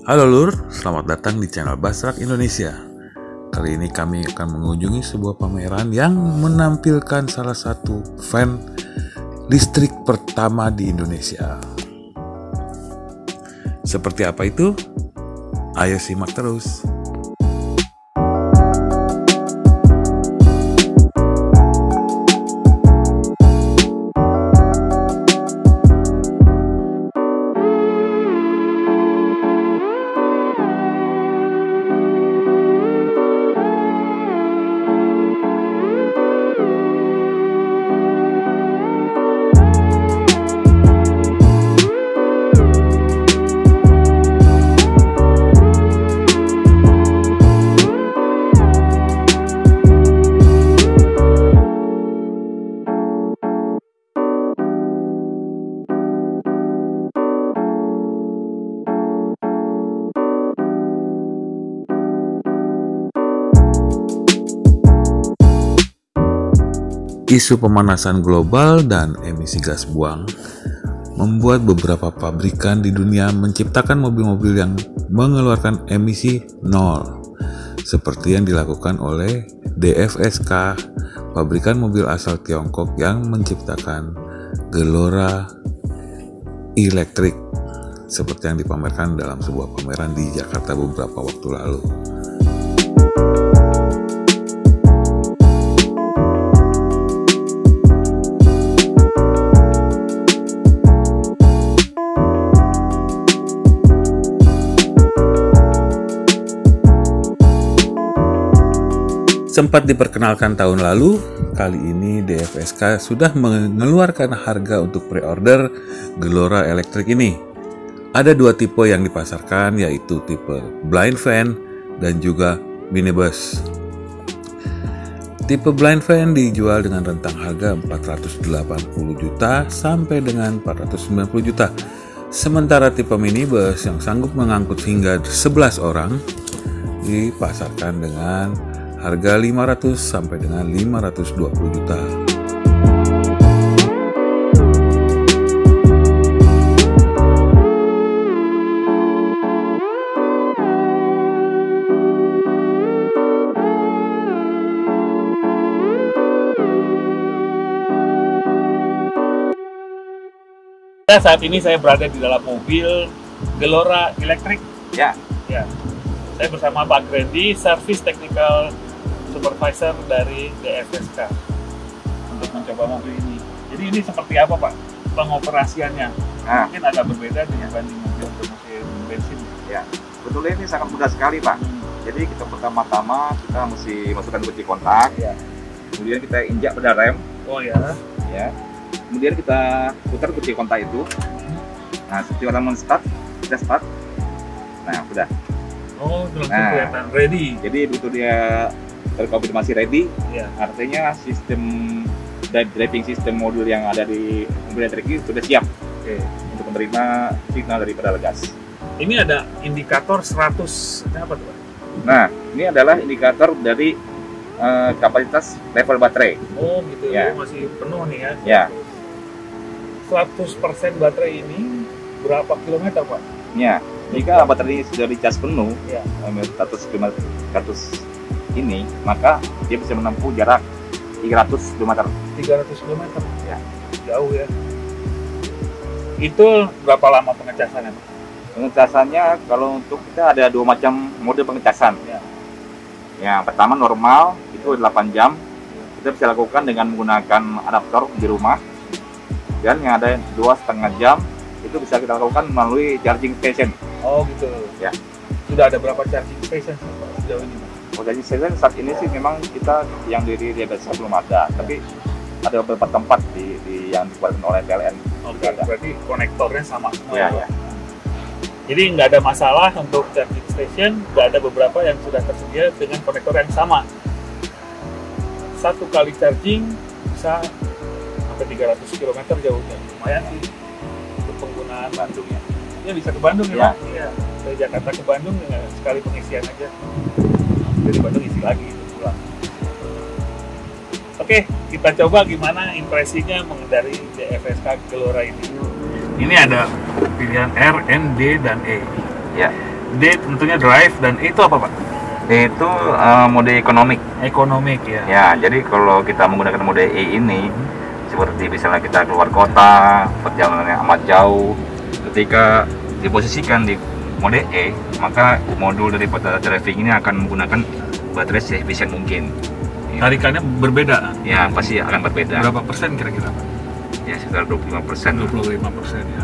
Halo Lur, selamat datang di channel Basrak Indonesia. Kali ini kami akan mengunjungi sebuah pameran yang menampilkan salah satu van listrik pertama di Indonesia. Seperti apa itu? Ayo simak terus. Isu pemanasan global dan emisi gas buang membuat beberapa pabrikan di dunia menciptakan mobil-mobil yang mengeluarkan emisi nol, seperti yang dilakukan oleh DFSK, pabrikan mobil asal Tiongkok yang menciptakan Gelora Electric, seperti yang dipamerkan dalam sebuah pameran di Jakarta beberapa waktu lalu. Sempat diperkenalkan tahun lalu, kali ini DFSK sudah mengeluarkan harga untuk pre-order Gelora Electric ini. Ada dua tipe yang dipasarkan, yaitu tipe blind van dan juga minibus. Tipe blind van dijual dengan rentang harga 480 juta sampai dengan 490 juta. Sementara tipe minibus yang sanggup mengangkut hingga 11 orang dipasarkan dengan harga 500 sampai dengan 520 juta. Saat ini saya berada di dalam mobil Gelora Electric. Ya. Saya bersama Pak Grandi, Service Technical Supervisor dari DFSK, untuk mencoba mobil ini. Jadi ini seperti apa Pak pengoperasiannya? Mungkin agak berbeda dibanding mobil mesin bensin. Ya, sebetulnya ini sangat mudah sekali Pak. Jadi kita pertama-tama kita mesti masukkan kunci kontak. Ya. Kemudian kita injak pedal rem. Oh ya. Ya. Kemudian kita putar kunci kontak itu. Nah, setelah men-start, kita start. Nah, sudah. Oh, langsung kelihatan ready. Jadi begitu dia terkonfirmasi ready, ya. Artinya sistem driving system modul yang ada di mobil elektrik ini sudah siap untuk menerima signal dari pedal gas. Ini ada indikator 100, ini apa tuh Pak? Nah, ini adalah indikator dari kapasitas level baterai. Oh gitu ya, masih penuh nih ya? Ya. 100% baterai ini berapa kilometer Pak? Ya, jika baterai sudah dicas penuh, ya. 100 ini, maka dia bisa menempuh jarak 300 km. 300 km? Ya. Jauh ya. Itu berapa lama pengecasannya? Pengecasannya kalau untuk kita ada dua macam mode pengecasan. Ya. Yang pertama normal, itu 8 jam. Kita bisa lakukan dengan menggunakan adaptor di rumah. Dan yang ada 2,5 jam, itu bisa kita lakukan melalui charging station. Oh gitu. Ya. Sudah ada berapa charging station sejauh ini? Charging station saat ini sih memang kita yang di DFSK belum ada, tapi ada beberapa tempat di yang dibuat oleh PLN. Oke, berarti konektornya sama semua ya. Jadi nggak ada masalah untuk charging station, nggak ada beberapa yang sudah tersedia dengan konektor yang sama. Satu kali charging bisa sampai 300 km jauhnya, lumayan sih untuk penggunaan Bandung ya. Ya bisa ke Bandung ya, Pak? Iya. Dari Jakarta ke Bandung ya, sekali pengisian aja. Dari Bandung isi lagi itu pulang. Oke, kita coba gimana impresinya mengendarai DFSK Gelora ini. Ini ada pilihan R, N, D, dan E. Ya. D tentunya drive, dan itu apa Pak? Itu mode ekonomik. Ekonomik ya. Ya, jadi kalau kita menggunakan mode E ini, seperti misalnya kita keluar kota, perjalanan yang amat jauh, ketika diposisikan di mode E, maka modul daripada driving ini akan menggunakan baterai seefisien mungkin. Tarikannya berbeda? Ya, pasti akan berbeda. Berapa persen kira-kira Pak? Ya, sekitar 25%. 25% ya.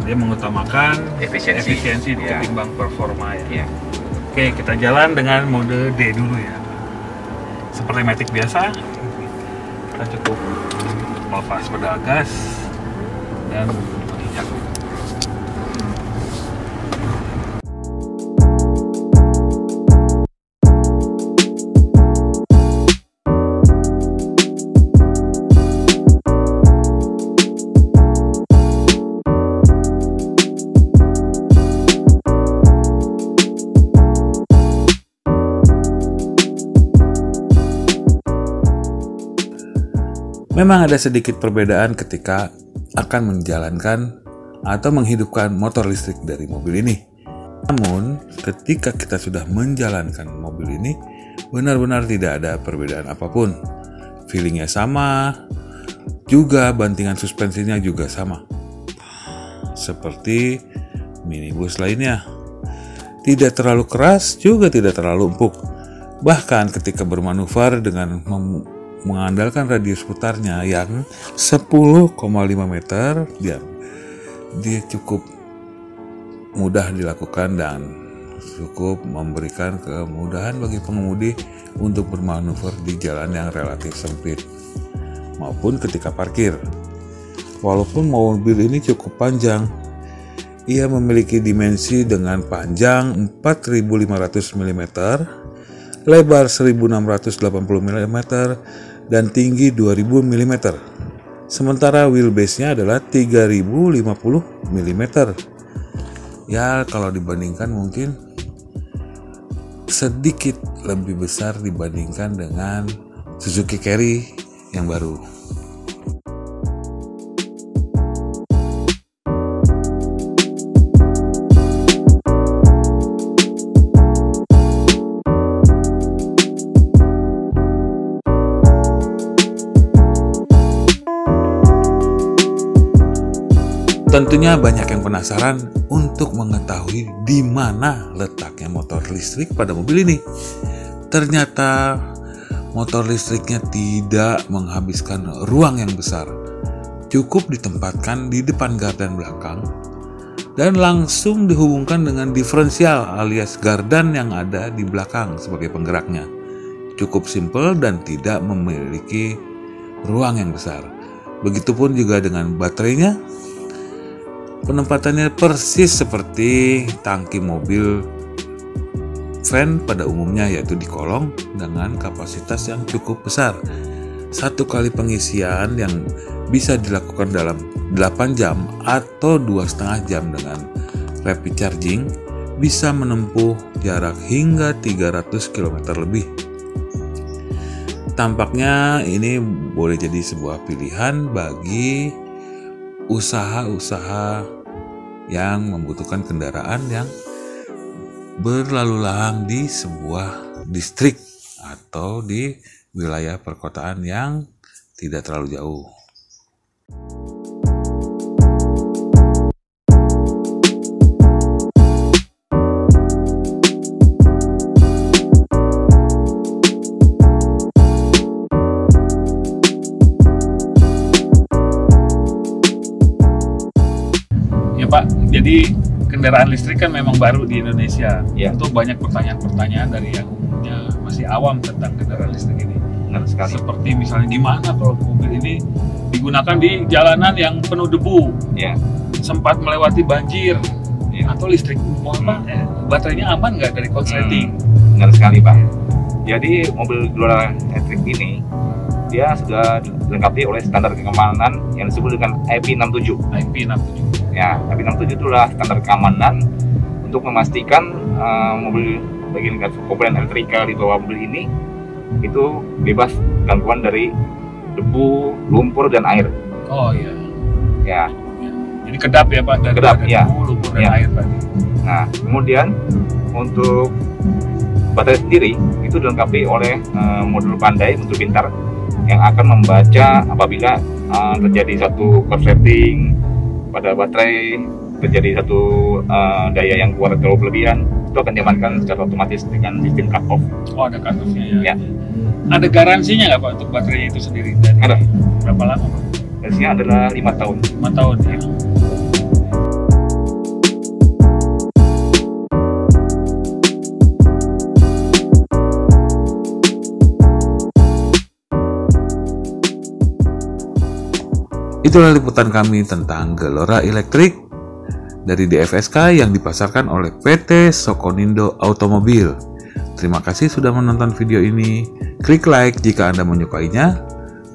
Dia mengutamakan efisiensi Ya. ketimbang performa ya. Ya. Oke, kita jalan dengan mode D dulu ya. Seperti Matic biasa, kita cukup melepas pedal gas dan menginjak. Memang ada sedikit perbedaan ketika akan menjalankan atau menghidupkan motor listrik dari mobil ini. Namun, ketika kita sudah menjalankan mobil ini, benar-benar tidak ada perbedaan apapun. Feelingnya sama, juga bantingan suspensinya juga sama. Seperti minibus lainnya. Tidak terlalu keras, juga tidak terlalu empuk. Bahkan ketika bermanuver dengan mengandalkan radius putarnya yang 10,5 meter, dia cukup mudah dilakukan dan cukup memberikan kemudahan bagi pengemudi untuk bermanuver di jalan yang relatif sempit maupun ketika parkir. Walaupun mobil ini cukup panjang, ia memiliki dimensi dengan panjang 4.500 mm, lebar 1.680 mm, dan tinggi 2000 mm. Sementara wheelbase-nya adalah 3050 mm. Ya, kalau dibandingkan mungkin sedikit lebih besar dibandingkan dengan Suzuki Carry yang baru. Tentunya banyak yang penasaran untuk mengetahui di mana letaknya motor listrik pada mobil ini. Ternyata motor listriknya tidak menghabiskan ruang yang besar. Cukup ditempatkan di depan gardan belakang dan langsung dihubungkan dengan diferensial alias gardan yang ada di belakang sebagai penggeraknya. Cukup simpel dan tidak memiliki ruang yang besar. Begitupun juga dengan baterainya. Penempatannya persis seperti tangki mobil van pada umumnya, yaitu di kolong dengan kapasitas yang cukup besar. Satu kali pengisian yang bisa dilakukan dalam 8 jam atau 2,5 jam dengan rapid charging bisa menempuh jarak hingga 300 km lebih. Tampaknya ini boleh jadi sebuah pilihan bagi usaha-usaha yang membutuhkan kendaraan yang berlalu lalang di sebuah distrik atau di wilayah perkotaan yang tidak terlalu jauh. Pak, jadi kendaraan listrik kan memang baru di Indonesia. Ya. Tentu banyak pertanyaan-pertanyaan dari yang umumnya masih awam tentang kendaraan listrik ini. Benar sekali. Seperti misalnya gimana kalau mobil ini digunakan di jalanan yang penuh debu, Ya. sempat melewati banjir, Ya. atau listrik baterainya aman nggak dari konsleting? Benar sekali, Pak. Jadi mobil Glora elektrik ini dia sudah dilengkapi oleh standar keamanan yang disebut dengan IP67. IP67. Ya, IP67 itulah standar keamanan untuk memastikan mobil bagian komponen elektrika di bawah mobil ini itu bebas gangguan dari debu, lumpur, dan air. Oh iya. Ya. Jadi kedap ya Pak, dari Kedap, ya. lumpur dan Ya. air tadi. Nah, kemudian untuk baterai sendiri itu dilengkapi oleh modul pandai, modul pintar yang akan membaca apabila terjadi satu korsleting pada baterai, terjadi satu daya yang keluar terlalu berlebihan, itu akan diamankan secara otomatis dengan sistem cut off. Oh, ada kasusnya ya. Ya. Ada garansinya nggak Pak untuk baterainya itu sendiri? Dari Ada. berapa lama Pak? Garansinya adalah 5 tahun. 5 tahun ya. Itulah liputan kami tentang Gelora Elektrik dari DFSK yang dipasarkan oleh PT Sokonindo Automobil. Terima kasih sudah menonton video ini. Klik like jika Anda menyukainya,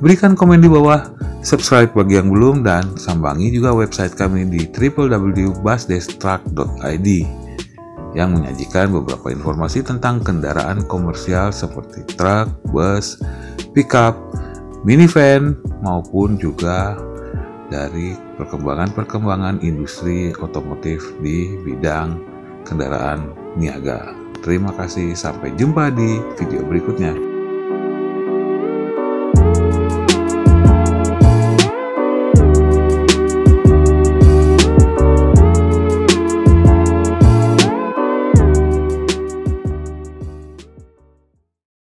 berikan komen di bawah, subscribe bagi yang belum, dan sambangi juga website kami di www.busdestruck.id yang menyajikan beberapa informasi tentang kendaraan komersial seperti truk, bus, pickup, minivan, maupun juga dari perkembangan industri otomotif di bidang kendaraan niaga. Terima kasih, sampai jumpa di video berikutnya.